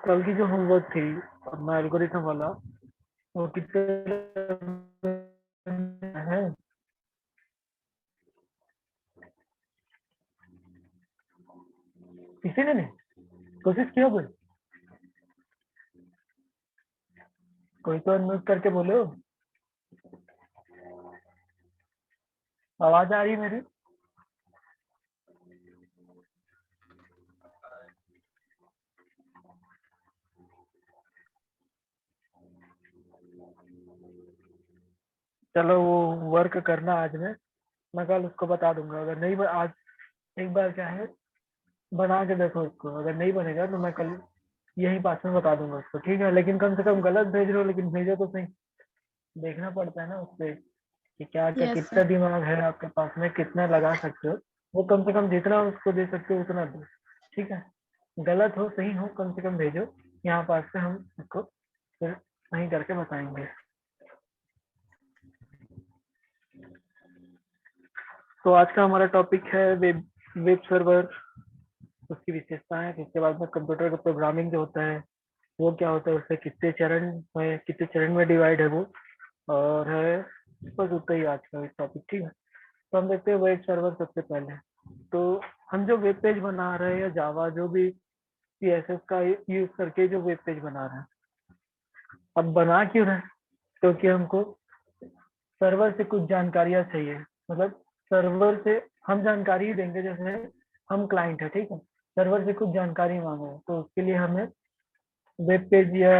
कल की जो होमवर्क थी अपना एल्गोरिथम वाला, वो कितने है? किसी ने नहीं कोशिश किया? कोई तो अनम्यूट करके बोलो। आवाज आ रही है मेरी? चलो वो वर्क करना आज में, मैं कल उसको बता दूंगा। अगर नहीं आज एक बार क्या है, बना के देखो उसको। अगर नहीं बनेगा तो मैं कल यही पास में बता दूंगा उसको, ठीक है? लेकिन कम से कम गलत भेज रहे हो, लेकिन भेजो तो सही। देखना पड़ता है ना उससे कि क्या क्या यस कितना सर। दिमाग है आपके पास में, कितना लगा सकते हो। वो कम से कम जितना उसको दे सकते हो उतना दो, ठीक है? गलत हो सही हो, कम से कम भेजो। यहाँ पास से हम उसको फिर सही करके बताएंगे। तो आज का हमारा टॉपिक है वेब वेब सर्वर, उसकी विशेषताएं। उसके बाद में कंप्यूटर का प्रोग्रामिंग जो होता है वो क्या होता है, उससे कितने चरण में डिवाइड है वो, और है बस उतना ही आज का टॉपिक, ठीक है? तो हम देखते हैं वेब सर्वर सबसे पहले। तो हम जो वेब पेज बना रहे हैं या जावा जो भी सीएसएस का यूज करके जो वेब पेज बना रहे हैं, अब बना क्यों रहे हैं? क्योंकि हमको सर्वर से कुछ जानकारियां चाहिए। मतलब सर्वर से हम जानकारी ही देंगे, जैसे हम क्लाइंट है, ठीक है? सर्वर से कुछ जानकारी मांगे तो उसके लिए हमें वेब पेज या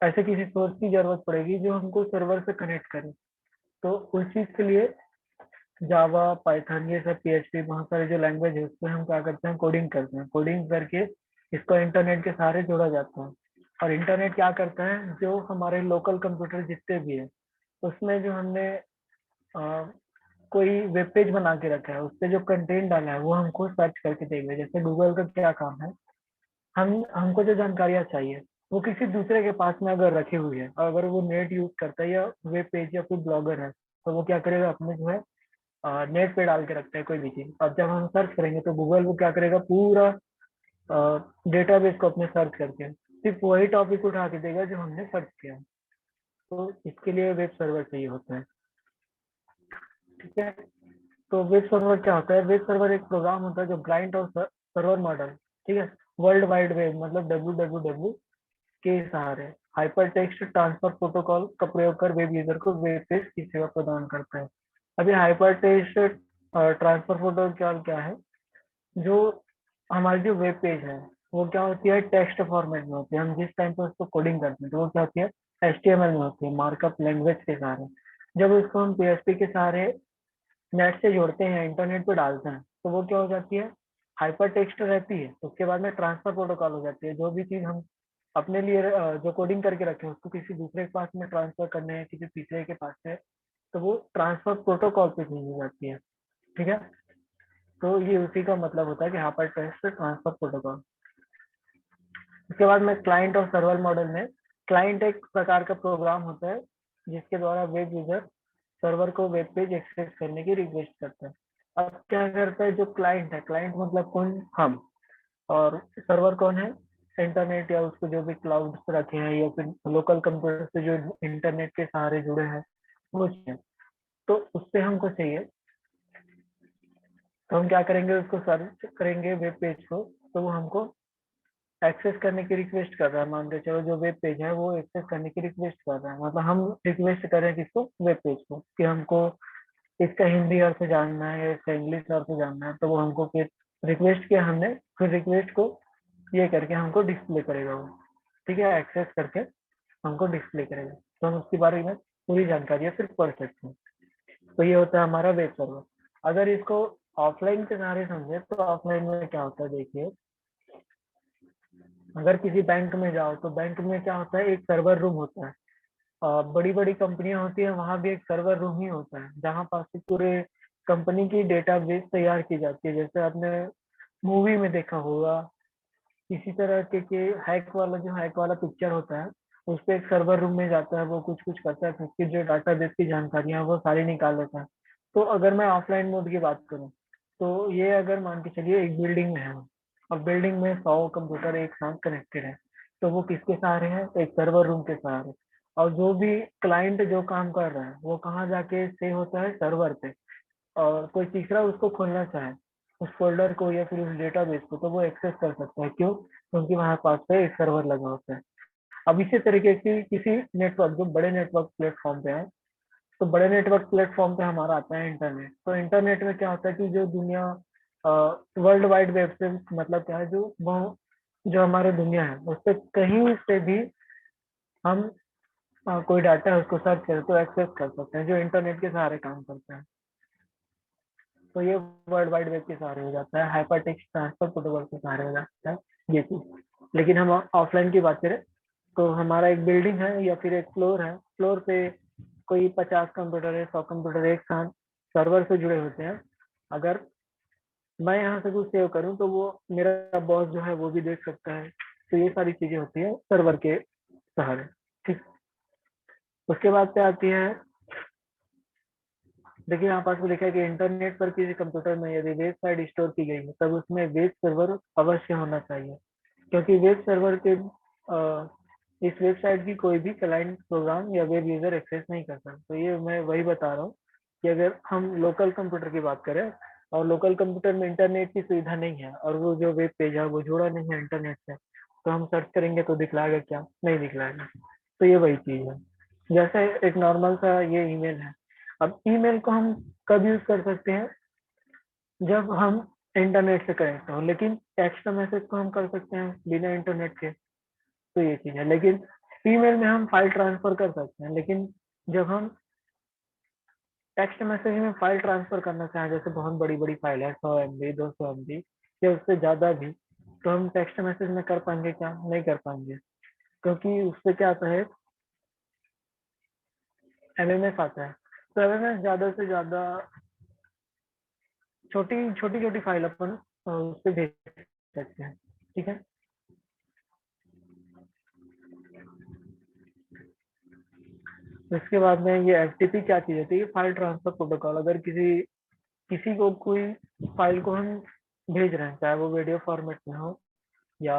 ऐसे किसी सोर्स की जरूरत पड़ेगी जो हमको सर्वर से कनेक्ट करे। तो उस चीज के लिए जावा, पाइथन, ये सब पीएचपी, बहुत सारे जो लैंग्वेज है उसमें हम क्या करते हैं, कोडिंग करते हैं। कोडिंग करके इसको इंटरनेट के सहारे जोड़ा जाता है। और इंटरनेट क्या करता है, जो हमारे लोकल कंप्यूटर जितने भी है उसमें जो हमने अ, कोई वेब पेज बना के रखा है, उस पे जो कंटेंट डाला है वो हमको सर्च करके देंगे। जैसे गूगल का क्या काम है, हम हमको जो जानकारियां चाहिए वो किसी दूसरे के पास में अगर रखी हुई है, और अगर वो नेट यूज करता है या वेब पेज या कोई ब्लॉगर है, तो वो क्या करेगा, अपने जो है नेट पे डाल के रखता है कोई भी चीज। अब जब हम सर्च करेंगे तो गूगल वो क्या करेगा, पूरा डेटाबेस को अपने सर्च करके सिर्फ वही टॉपिक उठा के देगा जो हमने सर्च किया। तो इसके लिए वेब सर्वर चाहिए होता है, ठीक है? तो वेब सर्वर क्या होता है? वेब सर्वर एक प्रोग्राम होता है जो क्लाइंट और सर्वर मॉडल, ठीक है, वर्ल्ड वाइड वेब मतलब डब्ल्यू के सहारे हाइपर टेक्स्ट ट्रांसफर प्रोटोकॉल का प्रयोग कर वेब यूजर को वेब पेज की सेवा प्रदान करता है। अभी हाइपर टेक्स्ट ट्रांसफर प्रोटोकॉल क्या है, जो हमारी जो वेब पेज है वो क्या होती है, टेक्स्ट फॉर्मेट में होती है। हम जिस टाइम पे उसको कोडिंग करते हैं तो वो क्या होती है, एचटीएमएल में होती है, मार्कअप लैंग्वेज के सहारे। जब उसको हम पीएचपी के सहारे नेट से जोड़ते हैं, इंटरनेट पे डालते हैं, तो वो क्या हो जाती है, हाइपर टेक्स्ट रहती है। उसके बाद में ट्रांसफर प्रोटोकॉल हो जाती है। जो भी चीज हम अपने लिए जो कोडिंग करके रखे हैं उसको किसी दूसरे के पास में ट्रांसफर करने हैं, किसी तीसरे के पास में, तो वो ट्रांसफर प्रोटोकॉल पे चेंज हो जाती है, ठीक है? तो ये उसी का मतलब होता है कि हाइपर टेक्स्ट ट्रांसफर प्रोटोकॉल। उसके बाद में क्लाइंट और सर्वर मॉडल में, क्लाइंट एक प्रकार का प्रोग्राम होता है जिसके द्वारा वेब यूजर सर्वर को वेब पेज एक्सेस करने की रिक्वेस्ट करता है। अब क्या करता है जो क्लाइंट है, क्लाइंट मतलब कौन, हम। और सर्वर कौन है, इंटरनेट या उसको जो भी क्लाउड पे रखे हैं या फिर लोकल कंप्यूटर से जो इंटरनेट के सहारे जुड़े हैं वो चाहिए। तो उससे हमको चाहिए, तो हम क्या करेंगे, उसको सर्च करेंगे वेब पेज को, तो वो हमको एक्सेस करने की रिक्वेस्ट कर रहा है। मान के चलो जो वेब पेज है वो एक्सेस करने की रिक्वेस्ट कर रहा है, मतलब हम रिक्वेस्ट कर रहे हैं किसको, वेब पेज को, कि हमको इसका हिंदी अर्थ जानना है या इसका इंग्लिश अर्थ जानना है। तो वो हमको फिर रिक्वेस्ट किया हमने, फिर रिक्वेस्ट को ये करके हमको डिस्प्ले करेगा वो, ठीक है? एक्सेस करके हमको डिस्प्ले करेगा, तो हम उसके बारे में पूरी जानकारी फिर पढ़ सकते हैं। तो ये होता है हमारा वेब सर्वर। अगर इसको ऑफलाइन के सहारे समझे तो ऑफलाइन में क्या होता है, देखिए, अगर किसी बैंक में जाओ तो बैंक में क्या होता है, एक सर्वर रूम होता है। बड़ी बड़ी कंपनियां होती है, वहां भी एक सर्वर रूम ही होता है जहाँ पास से पूरे कंपनी की डेटाबेस तैयार की जाती है। जैसे आपने मूवी में देखा होगा, इसी तरह के हैक वाला पिक्चर होता है, उस पे एक सर्वर रूम में जाता है, वो कुछ कुछ करता है, फिर उसकी जो डाटाबेस की जानकारियां हैं वो सारी निकाल लेता है। तो अगर मैं ऑफलाइन मोड की बात करूँ, तो ये अगर मान के चलिए एक बिल्डिंग में है, और बिल्डिंग में 100 कंप्यूटर एक साथ कनेक्टेड है, तो वो किसके सहारे है? एक सर्वर रूम के सहारे। और जो भी क्लाइंट जो काम कर रहा है वो कहाँ जाके सेव होता है? सर्वर पे। और कोई तीसरा उसको खोलना चाहे उस फोल्डर को या फिर उस डेटाबेस को, तो वो एक्सेस कर सकता है। क्यों? क्योंकि वहाँ पास पे एक सर्वर लगा होता है। अब इसी तरीके की किसी नेटवर्क, जो बड़े नेटवर्क प्लेटफॉर्म पे है, तो बड़े नेटवर्क प्लेटफॉर्म पे हमारा आता है इंटरनेट। तो इंटरनेट में क्या होता है कि जो दुनिया वर्ल्ड वाइड वेब से मतलब क्या है, जो वो जो हमारी दुनिया है उस पर कहीं से भी हम कोई डाटा है उसको सर्च करें तो एक्सेस कर सकते हैं, जो इंटरनेट के सहारे काम करता है। तो ये वर्ल्ड वाइड वेब के सहारे हो जाता है, हाइपर टेक्स्ट ट्रांसफर प्रोटोकॉल के सहारे हो जाता है ये चीज। लेकिन हम ऑफलाइन की बात करें तो हमारा एक बिल्डिंग है या फिर एक फ्लोर है, फ्लोर पे कोई 50 कंप्यूटर है, 100 कंप्यूटर एक साथ सर्वर से जुड़े होते हैं। अगर मैं यहाँ से कुछ सेव करूँ तो वो मेरा बॉस जो है वो भी देख सकता है। तो ये सारी चीजें होती है सर्वर के सहारे। ठीक। उसके बाद पे आती है, देखिए यहाँ पास में लिखा है कि इंटरनेट पर किसी कंप्यूटर में यदि वेब साइट स्टोर की गई है तब उसमें वेब सर्वर अवश्य होना चाहिए। क्योंकि वेब सर्वर के इस वेबसाइट की कोई भी क्लाइंट प्रोग्राम या वेब यूजर एक्सेस नहीं कर सकता। तो ये मैं वही बता रहा हूँ कि अगर हम लोकल कंप्यूटर की बात करें और लोकल कंप्यूटर में इंटरनेट की सुविधा नहीं है और वो जो वेब पेज है वो जुड़ा नहीं है इंटरनेट से, तो हम सर्च करेंगे तो दिखलाएगा क्या? नहीं दिखलाएगा। तो ये वही चीज है। जैसे एक नॉर्मल सा ये ईमेल है। अब ईमेल को हम कब यूज कर सकते हैं? जब हम इंटरनेट से कनेक्ट हो। लेकिन टेक्स्ट मैसेज को हम कर सकते हैं बिना इंटरनेट के। तो ये चीज है। लेकिन ईमेल में हम फाइल ट्रांसफर कर सकते हैं, लेकिन जब हम टेक्स्ट मैसेज में फाइल ट्रांसफर करना चाहें, जैसे बहुत बड़ी बड़ी फाइल है, 100 MB 200 MB या उससे ज्यादा भी, तो हम टेक्स्ट मैसेज में कर पाएंगे क्या? नहीं कर पाएंगे। क्योंकि उससे क्या आता है, एमएमएस आता है। तो एमएमएस ज्यादा से ज्यादा छोटी छोटी छोटी फाइल अपन उस पर भेज सकते हैं। ठीक है। इसके बाद में ये एफटीपी क्या चीज होती है? File transfer protocol. अगर किसी किसी को कोई फाइल को हम भेज रहे हैं, चाहे वो वीडियो फॉर्मेट में हो या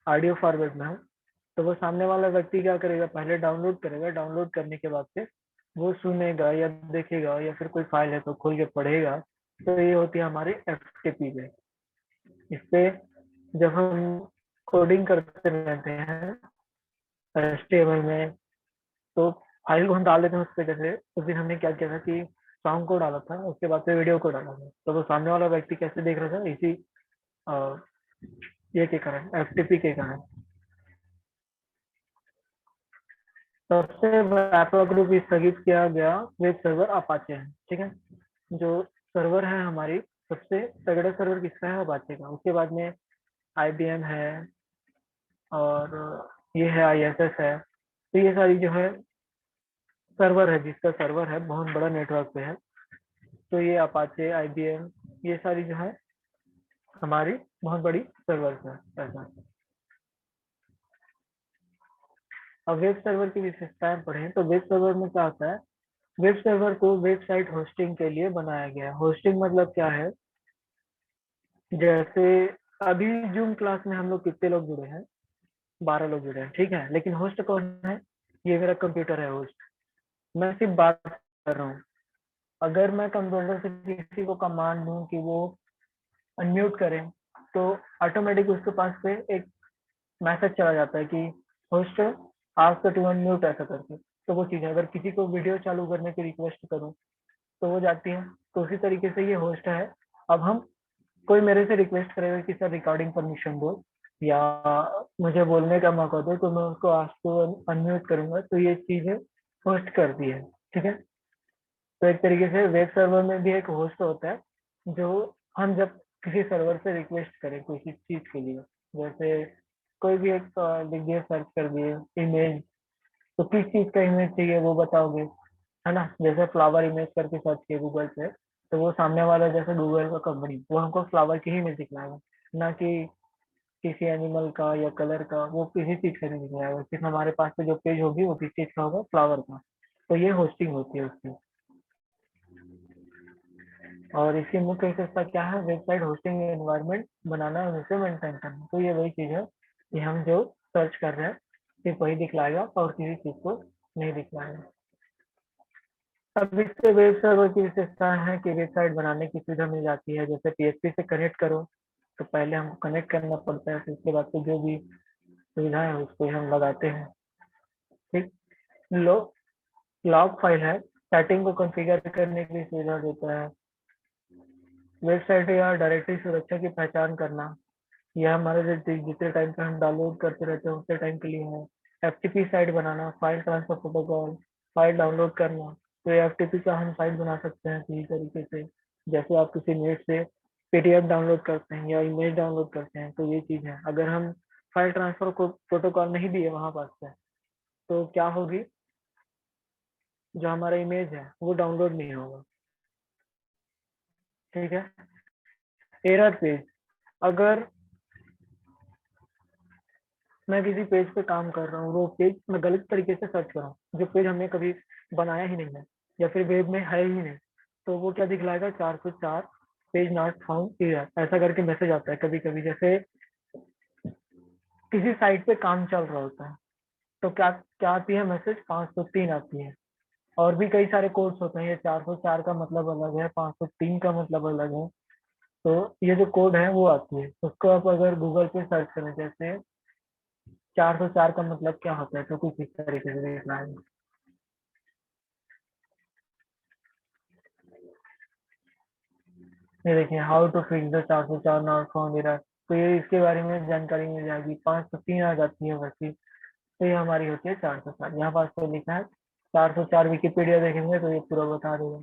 ऑडियो फॉर्मेट में हो, तो वो सामने वाला व्यक्ति क्या करेगा? पहले डाउनलोड करेगा। डाउनलोड करने के बाद से वो सुनेगा या देखेगा या फिर कोई फाइल है तो खोल के पढ़ेगा। तो ये होती है हमारी एफटीपी पे। इस पे जब हम कोडिंग करते रहते हैं एचटीएमएल में, तो फाइल को हम डाल देते हैं उस पे। जैसे उस दिन हमने क्या किया था कि सॉन्ग को डाला था, उसके बाद से वीडियो को डाला था, तो वो सामने वाला व्यक्ति कैसे देख रहा था? इसी अ, ये के कारण, एफटीपी के कारण। सबसे व्यापक रूप स्थगित किया गया वेब सर्वर अपाचे है। ठीक है। जो सर्वर है हमारी, सबसे तगड़ा सर्वर किसका है? अपाचे का। उसके बाद में आईबीएम है, और ये है आईएसएस है। तो ये सारी जो है सर्वर है, जिसका सर्वर है बहुत बड़ा नेटवर्क पे है। तो ये अपाचे, आईबीएम, ये सारी जो है हमारी बहुत बड़ी सर्वर है ऐसा। अब वेब सर्वर की विशेषताएं पढ़ें तो वेब सर्वर में क्या होता है? वेब सर्वर को वेबसाइट होस्टिंग के लिए बनाया गया है। होस्टिंग मतलब क्या है? जैसे अभी जूम क्लास में हम लोग कितने लोग जुड़े हैं? 12 लोग जुड़े हैं। ठीक है। लेकिन होस्ट कौन है? ये मेरा कंप्यूटर है होस्ट। मैं सिर्फ बात कर रहा हूँ। अगर मैं कंप्यूटर से किसी को कमांड दूं कि वो अनम्यूट करें, तो ऑटोमेटिक उसके पास से एक मैसेज चला जाता है कि होस्ट आस्क टू अनम्यूट, ऐसा करके। तो वो चीज़ है। अगर किसी को वीडियो चालू करने की रिक्वेस्ट करूँ तो वो जाती है। तो उसी तरीके से ये होस्ट है। अब हम, कोई मेरे से रिक्वेस्ट करेगा कि सर रिकॉर्डिंग परमिशन दो या मुझे बोलने का मौका दो, तो मैं उसको आज को अनम्यूट करूंगा। तो ये चीजें होस्ट करती है। ठीक है। तो एक तरीके से वेब सर्वर में भी एक होस्ट होता है, जो हम जब किसी सर्वर से रिक्वेस्ट करें किसी चीज के लिए, जैसे कोई भी एक लिख दिए, सर्च कर दिए इमेज, तो किस चीज का इमेज चाहिए वो बताओगे, है ना? जैसे फ्लावर इमेज करके सर्च किया गूगल पे, तो वो सामने वाला जैसे गूगल का कंपनी वो हमको फ्लावर की ही इमेज दिखलाएगा, ना कि किसी एनिमल का या कलर का। वो किसी चीज का नहीं दिखलाएगा। सिर्फ हमारे पास पे जो पेज होगी वो किस चीज का होगा? फ्लावर का। तो ये होस्टिंग होती है उसकी। और इसकी मुख्य विशेषता क्या है? वेबसाइट होस्टिंग एनवायरनमेंट बनाना और उसे मेंटेन करना। तो ये वही चीज है कि हम जो सर्च कर रहे हैं सिर्फ वही दिखलाएगा और किसी चीज को नहीं दिखलाएगा। अब इससे वेब सर्वर की विशेषता है कि वेबसाइट बनाने की सुविधा मिल जाती है। जैसे पीएचपी से कनेक्ट करो तो पहले हमको कनेक्ट करना पड़ता है, फिर उसके बाद तो जो भी सुविधा है उसको हम लगाते हैं। ठीक। लो लॉग फाइल है, सेटिंग को कॉन्फ़िगर करने की सुविधा देता है। वेबसाइट या डायरेक्टरी सुरक्षा की पहचान करना, यह हमारे जितने टाइम पे हम डाउनलोड करते रहते हैं उतने टाइम के लिए है। एफटीपी साइट बनाना, file transfer protocol, file download करना, तो एफटीपी का हम साइट बना सकते हैं किसी तरीके से। जैसे आप किसी नेट से पीडीएफ डाउनलोड करते हैं या इमेज डाउनलोड करते हैं, तो ये चीज है। अगर हम फाइल ट्रांसफर को प्रोटोकॉल नहीं दिए वहां पास से, तो क्या होगी, जो हमारा इमेज है वो डाउनलोड नहीं होगा। ठीक है। एरर पेज, अगर मैं किसी पेज पे काम कर रहा हूँ, वो पेज मैं गलत तरीके से सर्च कर रहा हूँ, जो पेज हमने कभी बनाया ही नहीं है या फिर वेब में है ही नहीं, तो वो क्या दिखलाएगा, 404 पेज नॉट फाउंड एरर, ऐसा करके मैसेज आता है कभी कभी। जैसे किसी साइट पे काम चल रहा होता है तो क्या क्या आती है मैसेज, 503 आती है। और भी कई सारे कोड्स होते हैं, ये 404 का मतलब अलग है, 503 का मतलब अलग है। तो ये जो कोड है वो आती है, उसको आप अगर गूगल पे सर्च करें, जैसे 404 का मतलब क्या होता है, तो कुछ इस तरीके से देखना है। ये देखिए, how to fix the 404 not found error, तो ये इसके बारे में जानकारी मिल जाएगी। 503 आ जाती है वैसी, तो ये हमारी होती है 404। यहाँ पास तो लिखा है 404, विकिपीडिया देखेंगे तो ये पूरा बता देगा।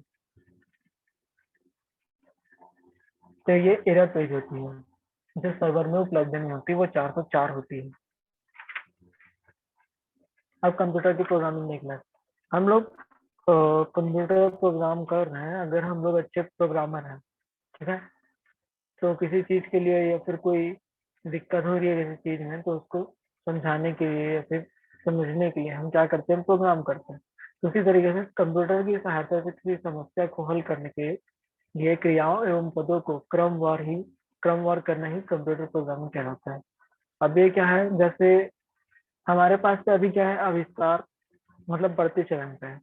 तो ये एरर पेज होती है जो सर्वर में उपलब्ध नहीं होती, वो 404 होती है। अब कंप्यूटर की प्रोग्रामिंग देखना है। हम लोग कंप्यूटर प्रोग्राम कर रहे हैं, अगर हम लोग अच्छे प्रोग्रामर हैं, ठीक है, तो किसी चीज के लिए या फिर कोई दिक्कत हो रही है किसी चीज में, तो उसको समझाने के लिए या फिर समझने के लिए हम क्या करते हैं, प्रोग्राम करते हैं। तो उसी तरीके से कंप्यूटर की सहायता से किसी समस्या को हल करने के लिए क्रियाओं एवं पदों को क्रमवार करना ही कंप्यूटर प्रोग्रामिंग कहलाता है। अब ये क्या है, जैसे हमारे पास से अभी क्या है, आविष्कार मतलब बढ़ते चलन पे है।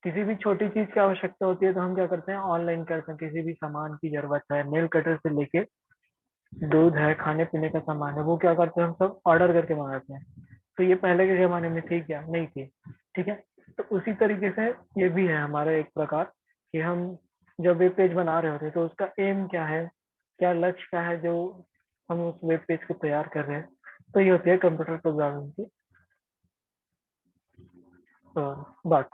किसी भी छोटी चीज की आवश्यकता होती है तो हम क्या करते हैं, ऑनलाइन करते हैं। किसी भी सामान की जरूरत है, नेल कटर से लेके दूध है, खाने पीने का सामान है, वो क्या करते हैं, हम सब ऑर्डर करके मंगाते हैं। तो ये पहले के जमाने में थी क्या, नहीं थी। ठीक है। तो उसी तरीके से ये भी है हमारा एक प्रकार, कि हम जब वेब पेज बना रहे होते हैं तो उसका एम क्या है, क्या लक्ष्य क्या है, जो हम उस वेब पेज को तैयार कर रहे हैं। तो ये होती है कंप्यूटर प्रोग्रामिंग की बात।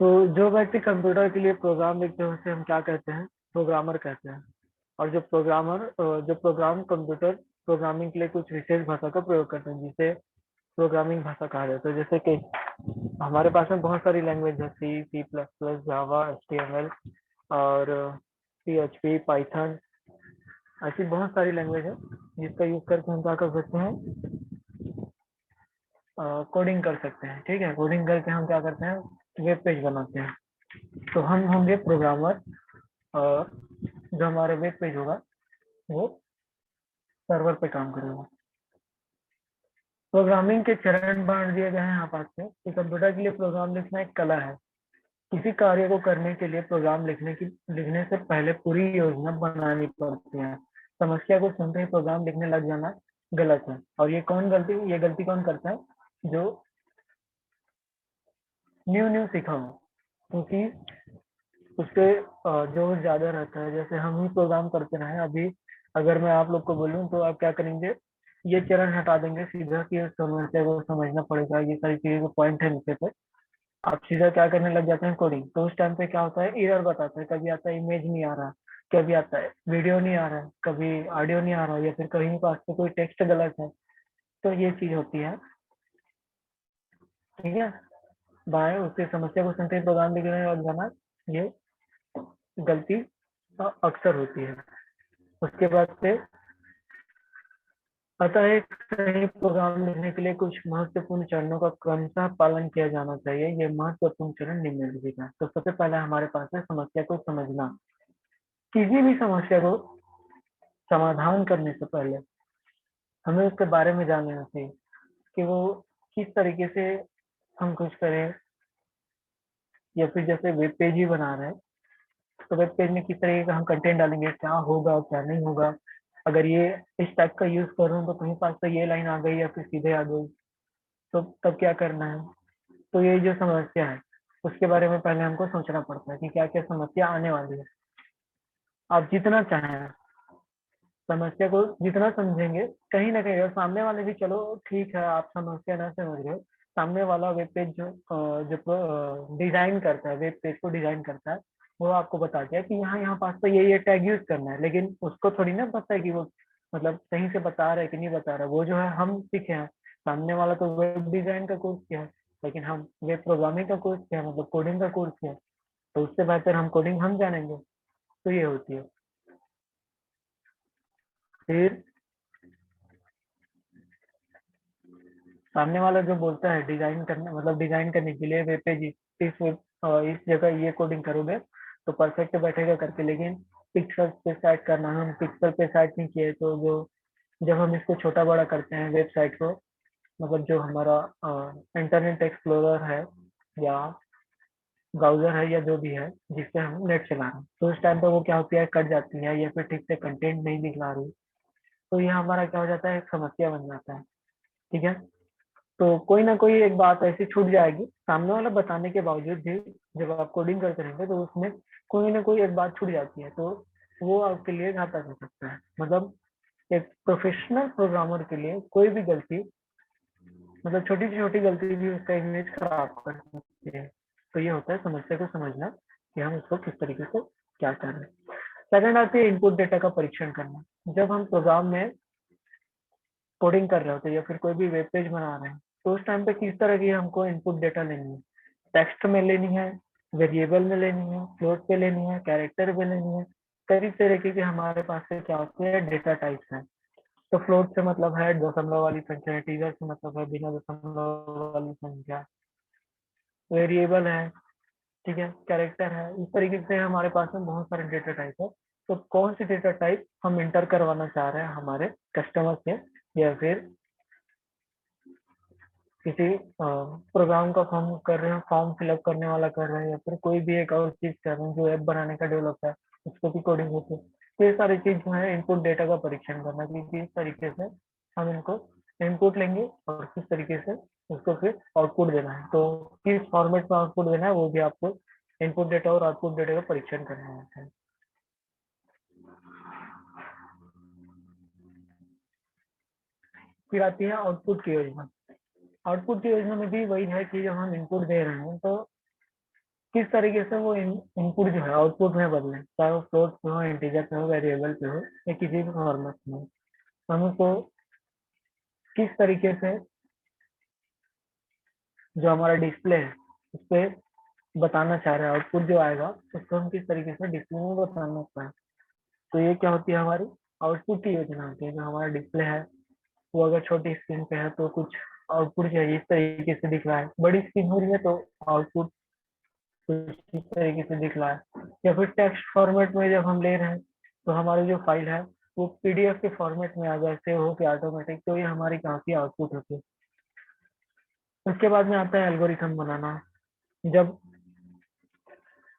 तो जो व्यक्ति कंप्यूटर के लिए प्रोग्राम लिखते हैं उसे हम क्या कहते हैं, प्रोग्रामर कहते हैं। और जो प्रोग्राम कंप्यूटर प्रोग्रामिंग के लिए कुछ विशेष भाषा का प्रयोग करते हैं, जिसे प्रोग्रामिंग भाषा कहा जाता है। जैसे कि हमारे पास में बहुत सारी लैंग्वेज है, सी, सी प्लस प्लस, जावा, HTML और PHP, पाइथन, ऐसी बहुत सारी लैंग्वेज है जिसका यूज करके हम क्या कर सकते हैं, कोडिंग कर सकते हैं। ठीक है, कोडिंग करके हम क्या करते हैं, वेब पेज बनाते हैं। तो हम होंगे प्रोग्रामर, और जो हमारा वेब पेज होगा वो सर्वर पे काम करेगा। प्रोग्रामिंग के चरण बांट दिए गए हैं यहाँ पास से, कि कंप्यूटर के लिए प्रोग्राम लिखना एक कला है। किसी कार्य को करने के लिए प्रोग्राम लिखने से पहले पूरी योजना बनानी पड़ती है। समस्या को सुनते ही प्रोग्राम लिखने लग जाना गलत है। और ये गलती कौन करता है, जो न्यू न्यू सीखा हो, क्योंकि उसके जोश ज्यादा रहता है। जैसे हम ही प्रोग्राम करते रहे अभी, अगर मैं आप लोग को बोलूँ तो आप क्या करेंगे, ये चरण हटा देंगे सीधा, कि समस्या को समझना पड़ेगा, ये सारी चीजें जो पॉइंट है नीचे पे, आप सीधा क्या करने लग जाते हैं, कोडिंग। तो उस टाइम पे क्या होता है, एरर बताता है, कभी आता है इमेज नहीं आ रहा, कभी आता है वीडियो नहीं आ रहा है, कभी ऑडियो नहीं आ रहा, या फिर कहीं पास पे कोई टेक्स्ट गलत है। तो ये चीज होती है। ठीक है। बाय उसकी समस्या को सुनते ही प्रोग्राम लिखने लग जाना, ये गलती अक्सर होती है। उसके बाद से अतः एक सही प्रोग्राम लिखने के लिए कुछ महत्वपूर्ण चरणों का क्रमशः पालन किया जाना चाहिए। ये महत्वपूर्ण चरण निम्नलिखित है। तो सबसे पहले हमारे पास है समस्या को समझना। किसी भी समस्या को समाधान करने से पहले हमें उसके बारे में जान लेना चाहिए कि वो किस तरीके से हम कुछ करें, या फिर जैसे वेब पेज ही बना रहे हैं तो वेब पेज में किस तरीके का हम कंटेंट डालेंगे, क्या होगा क्या नहीं होगा। अगर ये इस टाइप का यूज कर रहा हूँ तो कहीं पास से ये लाइन आ गई या फिर सीधे आ गई, तो तब क्या करना है। तो ये जो समस्या है उसके बारे में पहले हमको सोचना पड़ता है कि क्या क्या समस्या आने वाली है। आप जितना चाहें समस्या को जितना समझेंगे, कहीं ना कहीं अगर सामने वाले भी, चलो ठीक है आप समस्या ना समझ रहे हो, सामने वाला वेब पेज जो डिजाइन करता है, वेब पेज को डिजाइन करता है, वो आपको बता दिया कि यहाँ यहाँ पास पे ये टैग यूज करना है, लेकिन उसको थोड़ी ना पता है कि वो मतलब सही से बता रहा है कि नहीं बता रहा है। वो जो है हम सीखे हैं, सामने वाला तो वेब डिजाइन का कोर्स किया है, लेकिन हम वेब प्रोग्रामिंग का कोर्स किया है, मतलब कोडिंग का कोर्स किया है, तो उससे बेहतर हम कोडिंग हम जानेंगे। तो ये होती है। फिर सामने वाला जो बोलता है डिजाइन करने, मतलब डिजाइन करने के लिए वेब पेज इस जगह ये कोडिंग करोगे तो परफेक्ट बैठेगा करके, लेकिन पिक्सल पे सेट करना, हम पिक्सल पे सेट नहीं किए तो जो जब हम इसको छोटा बड़ा करते हैं वेबसाइट को, मतलब जो हमारा इंटरनेट एक्सप्लोरर है या ब्राउजर है या जो भी है जिससे हम नेट चला रहे हैं, तो उस टाइम पे वो क्या होती है, कट जाती है या फिर ठीक से कंटेंट नहीं दिखला रही, तो ये हमारा क्या हो जाता है, एक समस्या बन जाता है। ठीक है। तो कोई ना कोई एक बात ऐसी छूट जाएगी सामने वाला बताने के बावजूद भी, जब आप कोडिंग करते रहेंगे तो उसमें कोई ना कोई एक बात छूट जाती है, तो वो आपके लिए घातक हो सकता है। मतलब एक प्रोफेशनल प्रोग्रामर के लिए कोई भी गलती, मतलब छोटी से छोटी गलती भी उसका इमेज खराब कर सकती है। तो ये होता है समस्या को समझना कि हम उसको किस तरीके से क्या कर रहे हैं। सेकंड आती है इनपुट डेटा का परीक्षण करना। जब हम प्रोग्राम में कोडिंग कर रहे होते हैं या फिर कोई भी वेब पेज बना रहे हैं, तो उस टाइम पे किस तरह की हमको इनपुट डेटा लेनी है। टेक्स्ट में लेनी है, वेरिएबल में लेनी है, फ्लोट पे लेनी है, कैरेक्टर पे लेनी है। कई तरीके के हमारे पास से क्या होते हैं, डेटा टाइप्स हैं। तो फ्लोट से मतलब है दशमलव वाली संख्या, इंटीजर से मतलब है बिना दशमलव वाली संख्या, वेरिएबल है, ठीक है, कैरेक्टर है। इस तरीके से हमारे पास में बहुत सारे डेटा टाइप है। तो कौन सी डेटा टाइप हम इंटर करवाना चाह रहे हैं हमारे कस्टमर से, या फिर किसी प्रोग्राम का फॉर्म कर रहे हैं, फॉर्म फिलअप करने वाला कर रहे हैं, या फिर कोई भी एक और चीज कर रहे हैं जो ऐप बनाने का डेवलप है, उसको भी कोडिंग होती है। तो ये सारी चीज जो है इनपुट डेटा का परीक्षण करना कि किस तरीके से हम इनको इनपुट लेंगे और किस तरीके से उसको फिर आउटपुट देना है। तो किस फॉर्मेट में आउटपुट देना है वो भी आपको इनपुट डेटा और आउटपुट डेटा का परीक्षण करना होता है। फिर आती है आउटपुट की योजना। आउटपुट की योजना में भी वही है कि जब हम इनपुट दे रहे हैं तो किस तरीके से वो इनपुट जो है आउटपुट में बदले, चाहे वो फ्लोट पे हो, इंटीजर पे हो, वेरिएबल पे हो, या किसी भी फॉर्मेट में हो। हम उसको किस तरीके से जो हमारा डिस्प्ले है उस पर बताना चाह रहे हैं, आउटपुट जो आएगा उसको हम किस तरीके से डिस्प्ले में बताना चाह रहे हैं। तो ये क्या होती है, हमारी आउटपुट की योजना होती है। जो हमारा डिस्प्ले है वो अगर छोटी स्क्रीन पे है तो कुछ आउटपुट जो है इस तरीके से दिख रहा है, बड़ी स्क्रीन हो रही है तो आउटपुट कुछ इस तरीके से दिख रहा है। या फिर टेक्स्ट फॉर्मेट में जब हम ले रहे हैं तो हमारी जो फाइल है वो पीडीएफ के फॉर्मेट में आ जाए, सेव हो के ऑटोमेटिक, तो ये हमारी काफी आउटपुट होती है। उसके बाद में आता है एल्गोरिथम बनाना। जब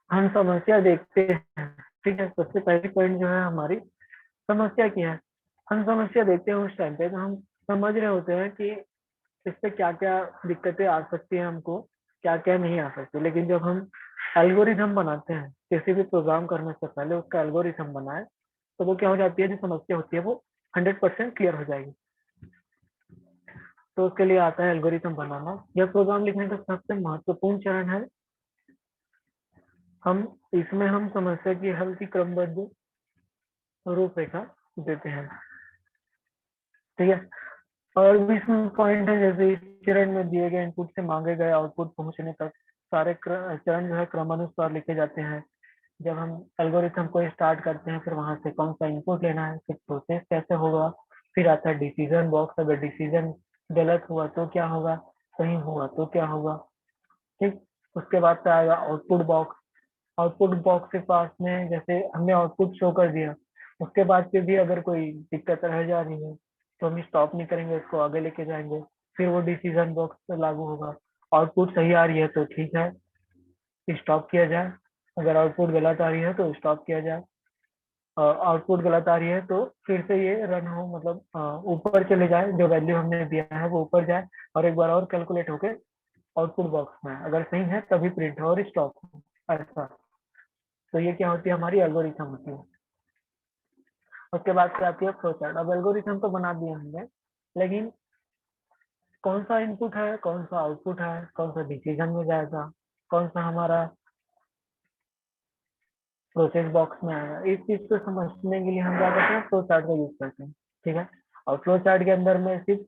हम समस्या देखते हैं, ठीक है, सबसे पहली पॉइंट जो है हमारी समस्या की है। हम समस्या देखते हैं उस टाइम पे तो हम समझ रहे होते हैं कि इस पे क्या क्या दिक्कतें आ सकती है हमको, क्या क्या नहीं आ सकती। लेकिन जब हम एल्गोरिथम बनाते हैं, किसी भी प्रोग्राम करने से पहले उसका एल्गोरिथम बनाए, तो वो क्या हो जाती है, जो समस्या होती है वो 100% क्लियर हो जाएगी। तो उसके लिए आता है एल्गोरिथम बनाना। यह प्रोग्राम लिखने का सबसे महत्वपूर्ण चरण है। हम इसमें हम समस्या की हल की क्रमबद्ध रूपरेखा देते हैं। ठीक है। और भी इसमें पॉइंट है, जैसे इस चरण में दिए गए इनपुट से मांगे गए आउटपुट पहुंचने तक सारे चरण जो है क्रमानुसार लिखे जाते हैं। जब हम एल्गोरिथम को स्टार्ट करते हैं, फिर वहां से कौन सा इनपुट लेना है, फिर प्रोसेस कैसे होगा, फिर आता है डिसीजन बॉक्स। अगर डिसीजन गलत हुआ तो क्या होगा, सही हुआ तो क्या होगा। ठीक। उसके बाद से आएगा आउटपुट बॉक्स। आउटपुट बॉक्स के पास में जैसे हमने आउटपुट शो कर दिया, उसके बाद पे भी अगर कोई दिक्कत रह जा रही है तो हम स्टॉप नहीं करेंगे, उसको आगे लेके जाएंगे। फिर वो डिसीजन बॉक्स पे लागू होगा। आउटपुट सही आ रही है तो ठीक है, स्टॉप किया जाए। अगर आउटपुट गलत आ रही है तो स्टॉप किया जाए। आउटपुट गलत आ रही है तो फिर से ये रन हो, मतलब ऊपर चले जाए, जो वैल्यू हमने दिया है वो ऊपर जाए और एक बार और कैलकुलेट होके आउटपुट बॉक्स में अगर सही है तभी प्रिंट हो और स्टॉप हो, ऐसा। तो ये क्या होती है, हमारी एल्गोरिथम होती है। उसके बाद से आती है फ्लो चार्ट। अब एल्गोरिथम तो बना दिए हमने, लेकिन कौन सा इनपुट है, कौन सा आउटपुट है, कौन सा डिसीजन में जाएगा, कौन सा हमारा प्रोसेस बॉक्स में आएगा, इस चीज को समझने के लिए हम क्या करते हैं, फ्लो चार्ट का यूज करते हैं। ठीक है। और फ्लो चार्ट के अंदर में सिर्फ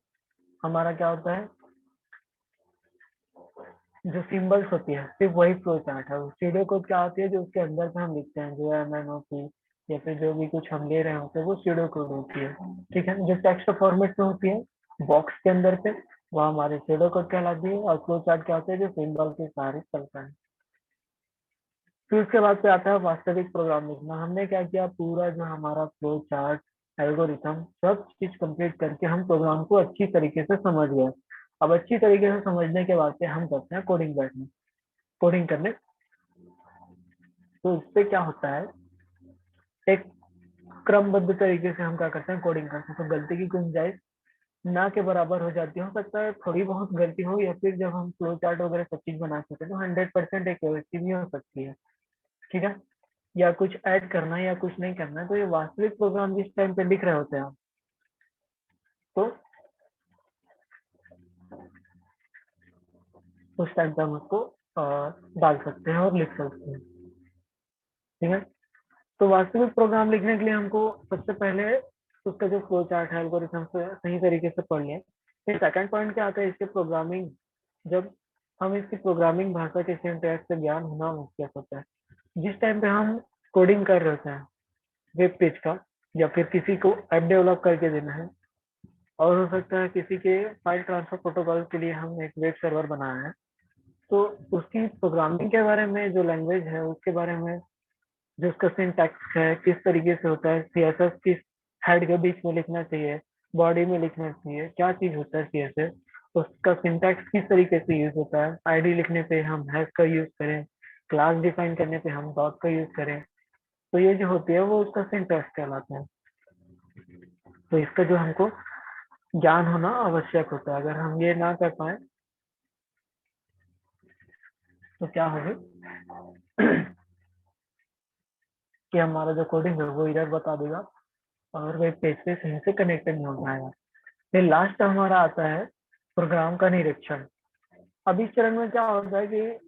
हमारा क्या होता है, जो सिंबल्स होती है सिर्फ वही फ्लो चार्ट है। सीडो कोड क्या होती है, जो उसके अंदर से हम लिखते हैं, जो एम एन ओ पी या फिर जो भी कुछ हम ले रहे होते हैं वो सीडो कोड होती है। ठीक है। जो टेक्स्ट फॉर्मेट में होती है बॉक्स के अंदर पे, वो हमारे सीडो कोड कहलाती है। और फ्लो चार्ट क्या होता है, जो सिंबल के सहारे चलता है। फिर उसके बाद से आता है वास्तविक प्रोग्राम लिखना। हमने क्या किया, पूरा जो हमारा फ्लो चार्ट, एल्गोरिथम, सब चीज कंप्लीट करके हम प्रोग्राम को अच्छी तरीके से समझ गए। अब अच्छी तरीके से समझने के बाद से हम करते हैं कोडिंग बैठने, कोडिंग करने। तो इससे क्या होता है, एक क्रमबद्ध तरीके से हम क्या करते हैं, कोडिंग करते हैं। तो गलती की गुंजाइश ना के बराबर हो जाती है। हो सकता है थोड़ी बहुत गलती हो, या फिर जब हम फ्लो चार्ट वगैरह सब चीज बना सकते हैं तो 100% एक्यूरेसी भी हो सकती है। ठीक है। या कुछ ऐड करना है या कुछ नहीं करना है, तो ये वास्तविक प्रोग्राम जिस टाइम पे लिख रहे होते हैं आप, तो उस टाइम पे हम उसको डाल सकते हैं और लिख सकते हैं। ठीक है। तो वास्तविक प्रोग्राम लिखने के लिए हमको सबसे पहले उसका जो फ्लो चार्ट है, एल्गोरिथम से सही तरीके से पढ़ लें। फिर सेकंड पॉइंट क्या आता है, इसके प्रोग्रामिंग, जब हम इसकी प्रोग्रामिंग भाषा के सिंटैक्स से ज्ञान होना आवश्यक होता है। जिस टाइम पे हम कोडिंग कर रहे होते हैं वेब पेज का, या फिर किसी को ऐप डेवलप करके देना है, और हो सकता है किसी के फाइल ट्रांसफर प्रोटोकॉल के लिए हम एक वेब सर्वर बनाया है, तो उसकी प्रोग्रामिंग के बारे में, जो लैंग्वेज है उसके बारे में, जो उसका सिंटैक्स है किस तरीके से होता है, सीएसएस किस हेड के बीच में लिखना चाहिए, बॉडी में लिखना चाहिए, क्या चीज होता है सीएसएस, उसका सिंटैक्स किस तरीके से यूज होता है, आईडी लिखने पे हम हैश का यूज करें, क्लास डिफाइन करने पे हम डॉट का यूज करें, तो ये जो होती है वो उसका सिंटैक्स कहलाता है। तो इसका जो हमको ज्ञान होना आवश्यक होता है। अगर हम ये ना कर पाए तो क्या होगा कि हमारा जो कोडिंग है वो एरर बता देगा और वेब पेज पे सही से कनेक्टेड नहीं हो पाएगा। फिर लास्ट हमारा आता है प्रोग्राम का निरीक्षण। अब इस चरण में क्या होता है कि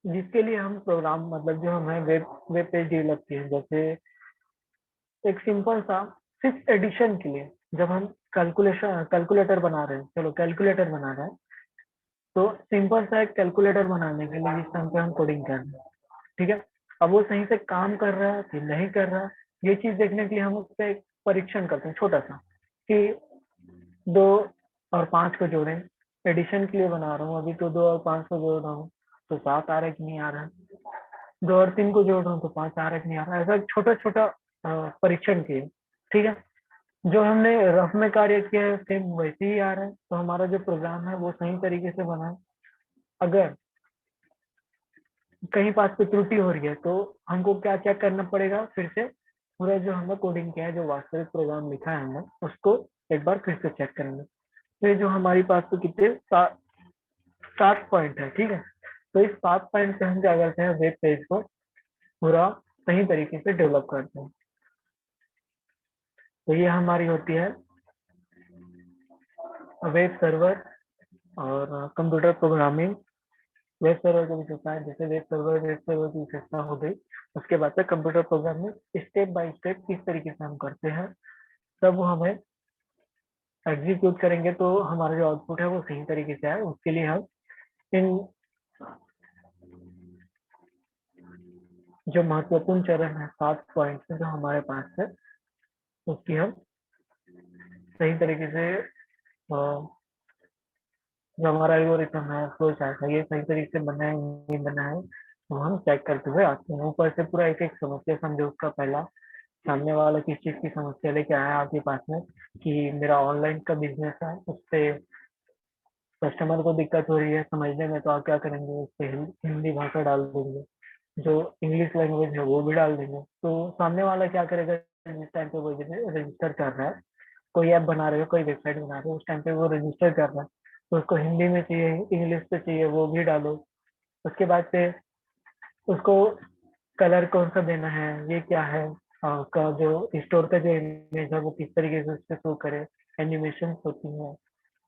जिसके लिए हम प्रोग्राम, मतलब जो हमें वेब वेब पेज डेवलप किए हैं, जैसे एक सिंपल सा सिर्फ एडिशन के लिए, जब हम कैलकुलेटर बना रहे हैं, चलो कैलकुलेटर बना रहे हैं, तो सिंपल सा एक कैलकुलेटर बनाने के लिए जिस टाइम पे हम कोडिंग कर रहे हैं, ठीक है, अब वो सही से काम कर रहा है कि नहीं कर रहा, ये चीज देखने के लिए हम उसका एक परीक्षण करते हैं छोटा सा, कि 2 और 5 को जोड़ें। एडिशन के लिए बना रहा हूँ अभी, तो 2 और 5 को जोड़ रहा हूँ तो 7 आ रहा है कि नहीं आ रहा है, 2 और 3 को जोड़ रहा हूँ तो 5 आ रहा है कि नहीं आ रहा है, ऐसा छोटा छोटा परीक्षण किए। ठीक है। जो हमने रफ में कार्य किया है सेम वैसे ही आ रहा है, तो हमारा जो प्रोग्राम है वो सही तरीके से बना है। अगर कहीं पास पे त्रुटि हो रही है तो हमको क्या चेक करना पड़ेगा, फिर से पूरा जो हमने कोडिंग किया है, जो वास्तविक प्रोग्राम लिखा है हमने, उसको एक बार फिर से चेक करेंगे। तो ये जो हमारी पास तो कितने 7 पॉइंट है। ठीक है। तो इस 7 पॉइंट से हम क्या करते हैं, वेब पेज को पूरा सही तरीके से डेवलप करते हैं। तो ये हमारी होती है वेब सर्वर और कंप्यूटर प्रोग्रामिंग। वेब सर्वर की विशेषताएं, जैसे वेब सर्वर की विशेषता हो गई, उसके बाद से computer programming step by step किस तरीके से हम करते हैं, तब वो हमें एग्जीक्यूट करेंगे तो हमारा जो आउटपुट है वो सही तरीके से आए, उसके लिए हम इन जो महत्वपूर्ण चरण है, 7 पॉइंट जो हमारे पास है, उसकी हम सही तरीके से जो हमारा एल्गोरिथम है, फ्लो चार्ट है, ये सही तरीके से बना है नहीं बना है, तो हम चेक करते हुए आते हैं। ऊपर से पूरा एक एक समस्या समझो, उसका पहला सामने वाला किस चीज की समस्या लेके आया है आपके पास में, कि मेरा ऑनलाइन का बिजनेस है, उससे कस्टमर को दिक्कत हो रही है समझने में, तो आप क्या करेंगे, उस पे हिंदी भाषा डाल देंगे, जो इंग्लिश लैंग्वेज है वो भी डाल देंगे। तो सामने वाला क्या करेगा, जिस टाइम पे वो रजिस्टर कर रहा है, कोई ऐप बना रहे हो, कोई वेबसाइट बना रहे हो, उस टाइम पे वो रजिस्टर कर रहा है, तो उसको हिंदी में चाहिए, इंग्लिश पे चाहिए, वो भी डालो। उसके बाद से उसको कलर कौन सा देना है, ये क्या है, का जो स्टोर का जो इमेज है वो किस तरीके से उससे शो करे, एनिमेशन होती है,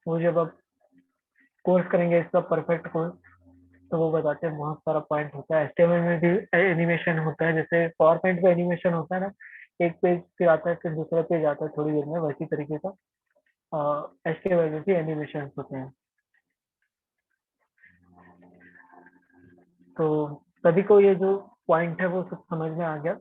वो जब आप कोर्स करेंगे इसका परफेक्ट कोर्स, तो वो बताते हैं बहुत सारा पॉइंट होता है। एचटीएमएल में भी एनिमेशन होता है, जैसे पावर पॉइंट पे एनिमेशन होता है ना, एक पेज फिर आता है, फिर दूसरा पेज आता है थोड़ी देर में, वैसी तरीके का एचटीएमएल में भी एनिमेशन होते हैं। तो सभी को ये जो पॉइंट है वो सब समझ में आ गया।